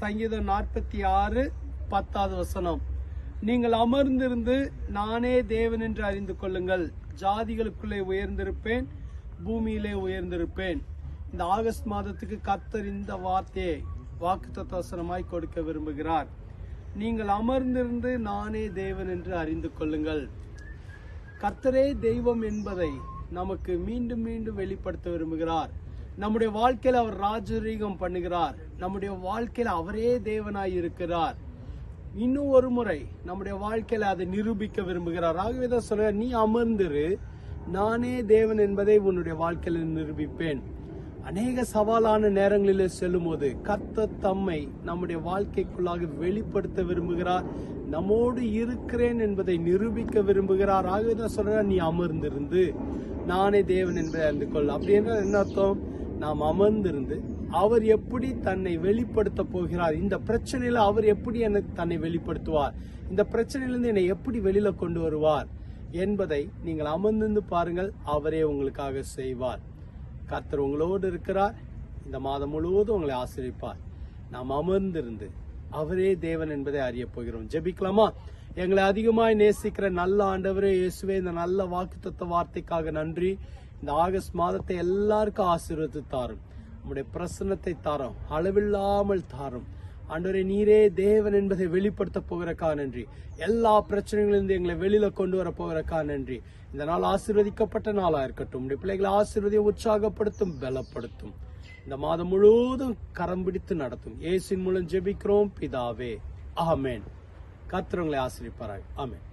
சங்கீதம் 46:10. நீங்கள் அமர்ந்திருந்து நானே தேவன் என்று அறிந்து கொள்ளுங்கள். ஜாதிகளுக்குள்ளே உயர்ந்திருப்பேன், பூமியிலே உயர்ந்திருப்பேன். இந்த ஆகஸ்ட் மாதத்துக்கு கர்த்தர் இந்த வார்த்தையை வாக்குத்தத்த வசனமாய் கொடுக்க விரும்புகிறார். நீங்கள் அமர்ந்திருந்து நானே தேவன் என்று அறிந்து கொள்ளுங்கள். கர்த்தரே தெய்வம் என்பதை நமக்கு மீண்டும் மீண்டும் வெளிப்படுத்த விரும்புகிறார். நம்முடைய வாழ்க்கையில அவர் ராஜரீகம் பண்ணுகிறார். நம்முடைய வாழ்க்கையில அவரே தேவனாய் இருக்கிறார். இன்னும் ஒரு முறை நம்முடைய வாழ்க்கையில அதை நிரூபிக்க விரும்புகிறார். ஆகவேதான் சொல்ற, நீ அமர்ந்திரு, நானே தேவன் என்பதை உன்னுடைய வாழ்க்கையில நிரூபிப்பேன். அநேக சவாலான நேரங்களிலே செல்லும் போது கர்த்தர் தம்மை நம்முடைய வாழ்க்கைக்குள்ளாக வெளிப்படுத்த விரும்புகிறார். நம்மோடு இருக்கிறேன் என்பதை நிரூபிக்க விரும்புகிறார். ஆகவேதான் சொல்ற, நீ அமர்ந்திருந்து நானே தேவன் என்பதை அறிந்து கொள். அப்படி என்றால் என்ன அர்த்தம்? நாம் அமர்ந்திருந்து அவர் எப்படி தன்னை வெளிப்படுத்த போகிறார், இந்த பிரச்சனையில அவர் எப்படி எனக்கு தன்னை வெளிப்படுத்துவார், இந்த பிரச்சனையிலிருந்து என்னை எப்படி வெளியில கொண்டு வருவார் என்பதை நீங்கள் அமர்ந்திருந்து பாருங்கள். அவரே உங்களுக்காக செய்வார். கர்த்தர் உங்களோடு இருக்கிறார். இந்த மாதம் முழுவதும் உங்களை ஆசீர்வதிப்பார். நாம் அமர்ந்திருந்து அவரே தேவன் என்பதை அறிய போகிறோம். ஜெபிக்கலாமா? எங்களை அதிகமாய் நேசிக்கிற நல்ல ஆண்டவரே இயேசுவே, இந்த நல்ல வாக்குத்தத்த வார்த்தைக்காக நன்றி. இந்த ஆகஸ்ட் மாதத்தை எல்லாருக்கும் ஆசீர்வதித்து தாரும். உம்முடைய பிரசன்னத்தை தாரும், அளவில்லாமல் தாரும். ஆண்டவரே, நீரே தேவன் என்பதை வெளிப்படுத்த போகிறக்கா நன்றி. எல்லா பிரச்சனைகளிலிருந்து எங்களை வெளியில கொண்டு வர போகிறக்கா நன்றி. இந்த நாள் ஆசீர்வதிக்கப்பட்ட நாளா இருக்கட்டும். உம்முடைய பிள்ளைகளை ஆசீர்வதியை உற்சாகப்படுத்தும், பலப்படுத்தும். இந்த மாதம் முழுவதும் கரம் பிடித்து நடத்தும். இயேசுவின் மூலம் ஜெபிக்கிறோம் பிதாவே, ஆமென். கர்த்தர் உங்களை ஆசீர்வதிப்பாராக. ஆமென்.